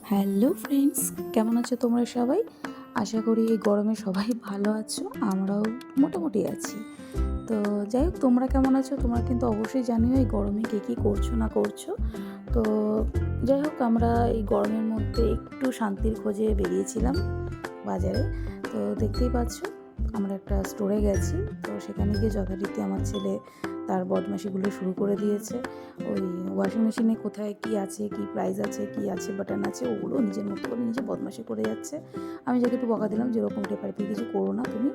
Hello friends, কেমন আছো তোমরা সবাই? আশা করি এই গরমে সবাই ভালো আছো। আমরাও মোটামুটি আছি। তো যাই হোক, তোমরা কেমন আছো? তোমরা কিন্তু অবশ্যই জানিও এই গরমে কে কী করছো না করছো। তো যাই হোক, আমরা এই গরমের মধ্যে একটু শান্তির খোঁজে বেরিয়েছিলাম বাজারে। তো দেখতেই পাচ্ছ, আমরা একটা স্টোরে গেছি। তো সেখানে গিয়ে যথারীতি আমার ছেলে তার বদমাশিগুলো শুরু করে দিয়েছে। ওই ওয়াশিং মেশিনে কোথায় কী আছে, কী প্রাইস আছে, কী আছে, বাটন আছে, ওগুলো নিজের মতো করে নিজে বদমাশি করে যাচ্ছে। আমি যাকে একটু বকা দিলাম যে এরকম টেপাটেপি কিছু করো না তুমি।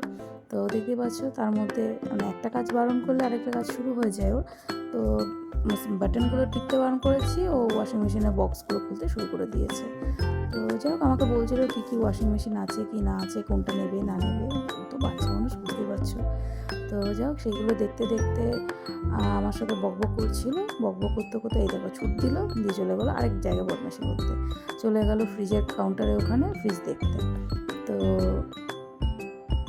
তো দেখতেই পাচ্ছ, তার মধ্যে মানে একটা কাজ বারণ করলে আরেকটা কাজ শুরু হয়ে যায় ওর। তো বাটনগুলো টিপতে বারণ করেছি, ও ওয়াশিং মেশিনের বক্সগুলো খুলতে শুরু করে দিয়েছে। তো যাই হোক, আমাকে বলছিল কী কী ওয়াশিং মেশিন আছে কি না আছে, কোনটা নেবে না নেবে। ও তো বাচ্চা মানুষ, বুঝতেই পারছো। তো যাই হোক, সেইগুলো দেখতে দেখতে আমার সাথে বকবক করছিল। বকবক করতে করতে এই দেখো ছুট দিল, দিয়ে চলে গেলো আরেক জায়গায় বদমাশি করতে। চলে গেল ফ্রিজের কাউন্টারে, ওখানে ফ্রিজ দেখতে। তো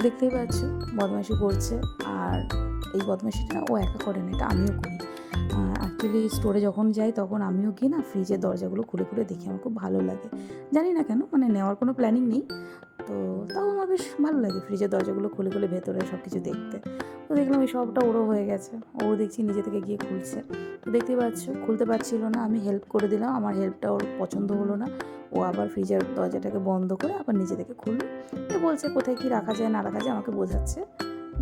দেখতেই পাচ্ছ বদমাশি করছে। আর এই বদমাশিটা ও একা করে না, এটা আমিও করি। অ্যাকচুয়ালি স্টোরে যখন যাই তখন আমিও গিয়ে না ফ্রিজের দরজাগুলো খুলে খুলে দেখি, আমার খুব ভালো লাগে। জানি না কেন, মানে নেওয়ার কোনো প্ল্যানিং নেই। তো তাও আমার বেশ ভালো লাগে ফ্রিজের দরজাগুলো খুলে খুলে ভেতরে সব কিছু দেখতে। তো দেখলাম এই সবটা ওরও হয়ে গেছে, ও দেখছি নিজে থেকে গিয়ে খুলছে। তো দেখতেই পাচ্ছ, খুলতে পারছিল না, আমি হেল্প করে দিলাম। আমার হেল্পটা ওর পছন্দ হলো না, ও আবার ফ্রিজের দরজাটাকে বন্ধ করে আবার নিজে থেকে খুললো। তো বলছে কোথায় কী রাখা যায় না রাখা যায়, আমাকে বোঝাচ্ছে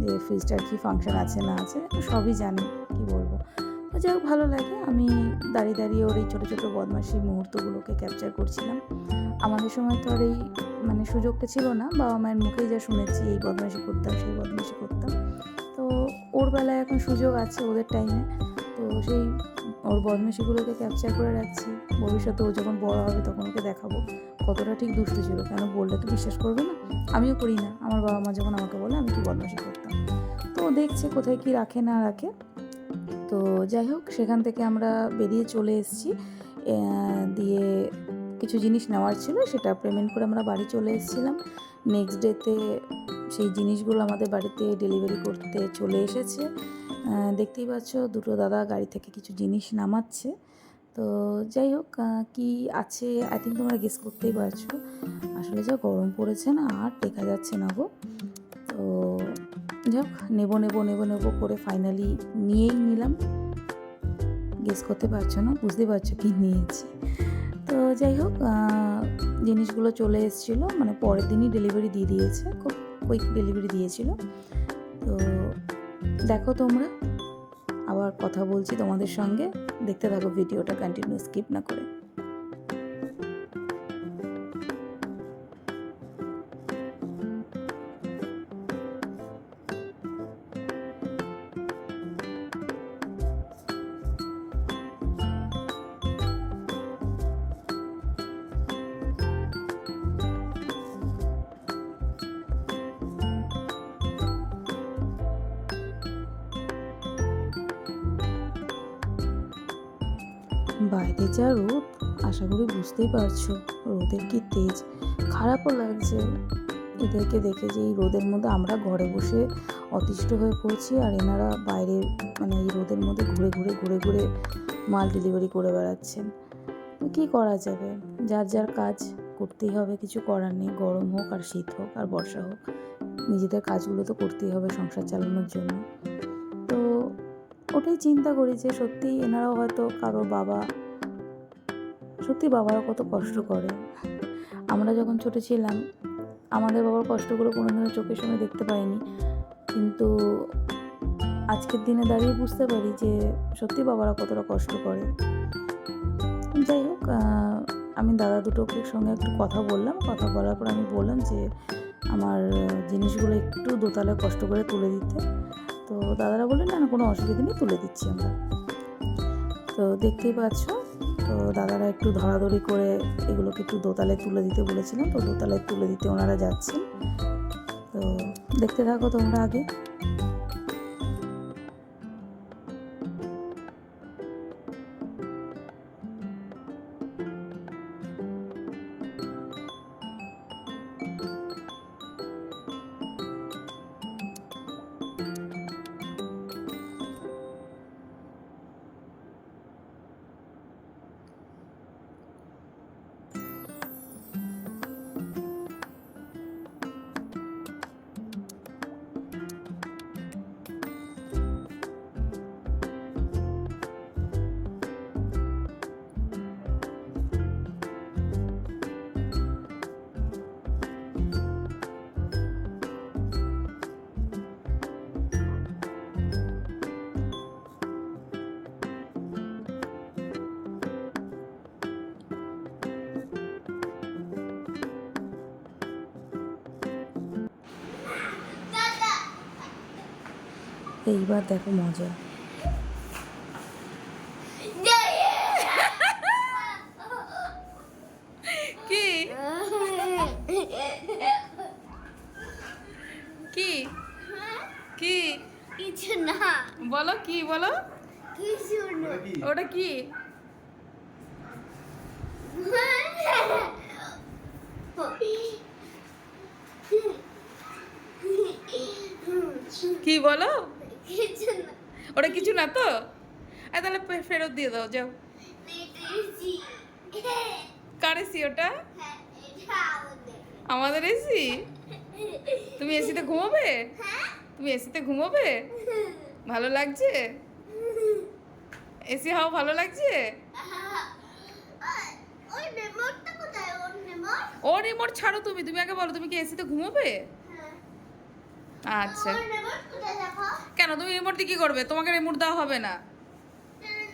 যে ফ্রিজটার কী ফাংশন আছে না আছে, সবই জানি, কী বলবো। তো যাই হোক, ভালো লাগে। আমি দাঁড়িয়ে দাঁড়িয়ে ওর এই ছোটো ছোটো বদমাশি মুহূর্তগুলোকে ক্যাপচার করছিলাম। আমাদের সময় তো আর এই মানে সুযোগটা ছিল না, বাবা মায়ের মুখেই যা শুনেছি এই বদমাশি করতাম সেই বদমাশি করতাম। তো ওর বেলায় এখন সুযোগ আছে, ওদের টাইমে। তো সেই ওর বদমাশিগুলোকে ক্যাপচার করে রাখছি। ভবিষ্যতে ও যখন বড় হবে তখন ওকে দেখাবো কতটা ঠিক দুষ্টু ছিল। কেন বললে তো বিশ্বাস করবে না। আমিও করি না, আমার বাবা মা যখন আমাকে বলে আমি কি বদমাশি করতাম। তো ও দেখছে কোথায় কি রাখে না রাখে। তো যাই হোক, সেখান থেকে আমরা বেরিয়ে চলে এসেছি। দিয়ে কিছু জিনিস নেওয়ার ছিল, সেটা পেমেন্ট করে আমরা বাড়ি চলে এসেছিলাম। নেক্সট ডেতে সেই জিনিসগুলো আমাদের বাড়িতে ডেলিভারি করতে চলে এসেছে। দেখতেই পাচ্ছ দুটো দাদা গাড়ি থেকে কিছু জিনিস নামাচ্ছে। তো যাই হোক, কী আছে আই থিঙ্ক তোমরা গেস করতেই পারছো। আসলে যা গরম পড়েছে না, আর টেকা যাচ্ছে না গো। তো যাই হোক, নেবো করে ফাইনালি নিয়েই নিলাম। গেস করতে পারছো না, বুঝতে পারছো কি নিয়েছি। তো যাই হোক, জিনিসগুলো চলে এসেছিলো, মানে পরের দিনই ডেলিভারি দিয়ে দিয়েছে, খুব কুইক ডেলিভারি দিয়েছিল। তো দেখো তোমরা, আবার কথা বলছি তোমাদের সঙ্গে, দেখতে থাকো ভিডিওটা কন্টিনিউ, স্কিপ না করে। বাইরে যা রোদ, আশা করি বুঝতেই পারছো রোদের কি তেজ। খারাপও লাগছে এদেরকে দেখে যে এই রোদের মধ্যে আমরা ঘরে বসে অতিষ্ঠ হয়ে পড়ছি, আর এনারা বাইরে মানে এই রোদের মধ্যে ঘুরে ঘুরে ঘুরে ঘুরে মাল ডেলিভারি করে বেড়াচ্ছেন। তো কী করা যাবে, যার যার কাজ করতেই হবে, কিছু করার নেই। গরম হোক আর শীত হোক আর বর্ষা হোক, নিজেদের কাজগুলো তো করতেই হবে সংসার চালানোর জন্য। তো ওটাই চিন্তা করি যে সত্যিই এনারাও হয়তো কারো বাবা, সত্যি বাবারা কত কষ্ট করে। আমরা যখন ছোটো ছিলাম আমাদের বাবার কষ্টগুলো কোনোদিনও চোখের সামনে দেখতে পাইনি, কিন্তু আজকের দিনে দাঁড়িয়ে বুঝতে পারি যে সত্যি বাবারা কতটা কষ্ট করে। যাই হোক, আমি দাদা দুটোকে সঙ্গে একটু কথা বললাম, কথা বলার পর আমি বললাম যে আমার জিনিসগুলো একটু দোতলায় কষ্ট করে তুলে দিতে। তো দাদারা বললেন না না, কোনো অসুবিধা নেই, তুলে দিচ্ছি আমরা। তো দেখতেই পাচ্ছ, তো দাদারা একটু ধরাধরি করে এগুলোকে একটু দোতলায় তুলে দিতে বলেছিলাম, তো দোতলায় তুলে দিতে ওনারা যাচ্ছেন। তো দেখতে থাকো তোমরা আগে। এইবার দেখো মজা। কি কি কি কিছু না, বলো, কি বলো? কিছু না। ওটা কি? কি বলো? কিছু না। ওটা কিছু না তো? তাহলে ফেরত দিয়ে দাও, যাও। নেটেছি। কার এসি ওটা? হ্যাঁ, এটা আমাদের। আমাদের এসি? তুমি এসিতে ঘুমোবে? হ্যাঁ? তুমি এসিতে ঘুমোবে? ভালো লাগছে? এসি হাওয়া ভালো লাগছে? ওই রিমোটটা কোথায়? ওর রিমোট? ও রিমোট ছাড়ো, তুমি তুমি আগে বলো, তুমি কি এসিতে ঘুমোবে? হ্যাঁ। আচ্ছা। ওর রিমোট কোথায় দেখো? কেন, তুমি রিমোট দিয়ে কি করবে? তোমাকে রিমোট দেওয়া হবে না।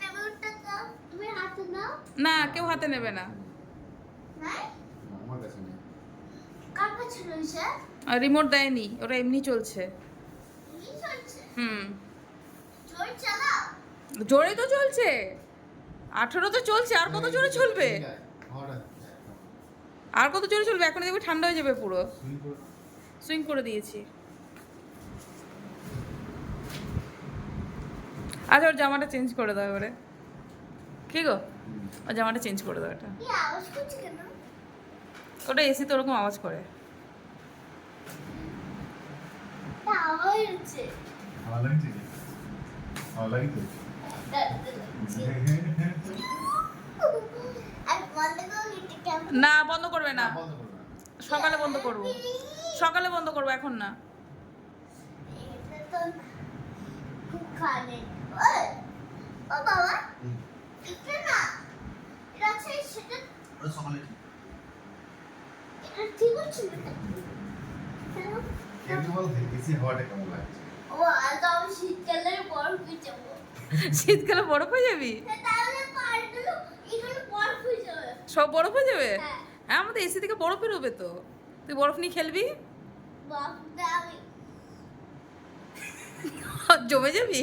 রিমোটটা দাও, তুমি হাতে নাও। না, কেউ হাতে নেবে না। নাই? আমার কাছে নেই। কার কাছে রয়েছে? রিমোট দেয়নি, ওটা এমনি চলছে। কি চলছে? হুম, জোর চালাও। জোরে তো চলছে। 18 তো চলছে, আর কত জোরে চলবে? ঠিক আছে, হাওয়াটা আর কত জোরে চলবে? এখন দেখবে ঠান্ডা হয়ে যাবে পুরো। সুইং করে দাও। সুইং করে দিয়েছি। আচ্ছা, ওর জামাটা চেঞ্জ করে দাও এবারে। কি গো, ওর জামাটা চেঞ্জ করে দাও এটা। কি আওয়াজ করছে কেন? ওটা এসি তো ওরকম আওয়াজ করে। তা আওয়াজ হচ্ছে। হাওয়া লাগছে কি? হাওয়া লাগছে? আর বন্ধ করো এটা কেমন? না, বন্ধ করবে না। বন্ধ করবে না। সকালে বন্ধ করবো। সকালে বন্ধ করবো, এখন না। এটা তো খুব খারাপ। ওই, ও বাবা, হুম। এটা না। এটা আছে সেটা, ওটা সকালে ঠিক। এটা ঠিক হচ্ছে না। কেন? কেমন বলতে এসি হাওয়াটা কেমন লাগছে? ও আজ আমি শীতকালে বরফ যাবো। শীতকালে বরফ হয়ে যাবি? তাহলে পারগুলো এগুলো বরফ হয়ে যাবে। সব বরফ হয়ে যাবে? হ্যাঁ। হ্যাঁ, আমাদের এসি থেকে বরফ বেরোবে তো। তুই বরফ নিয়ে খেলবি? বরফ দামি। জমে যাবি?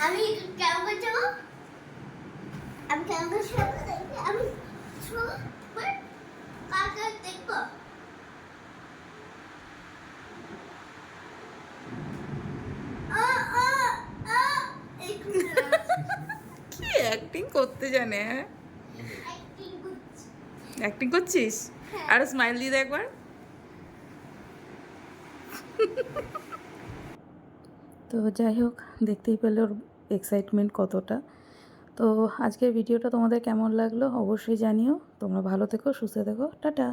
আমি কেমন করে যাবো? আমি কেমন করে শোবো দেখবি? আমি শোবো কাকে দেখবো? আ আ আ একটু কি অ্যাক্টিং করতে জানে, হ্যাঁ? অ্যাক্টিং করছি। অ্যাক্টিং করছিস? আর স্মাইল দিয়ে দে একবার। তো যাই হোক, দেখতেই পেলে ওর এক্সাইটমেন্ট কতটা। তো আজকের ভিডিওটা তোমাদের কেমন লাগলো অবশ্যই জানিও। তোমরা ভালো থেকো, সুস্থ থেকো, টাটা।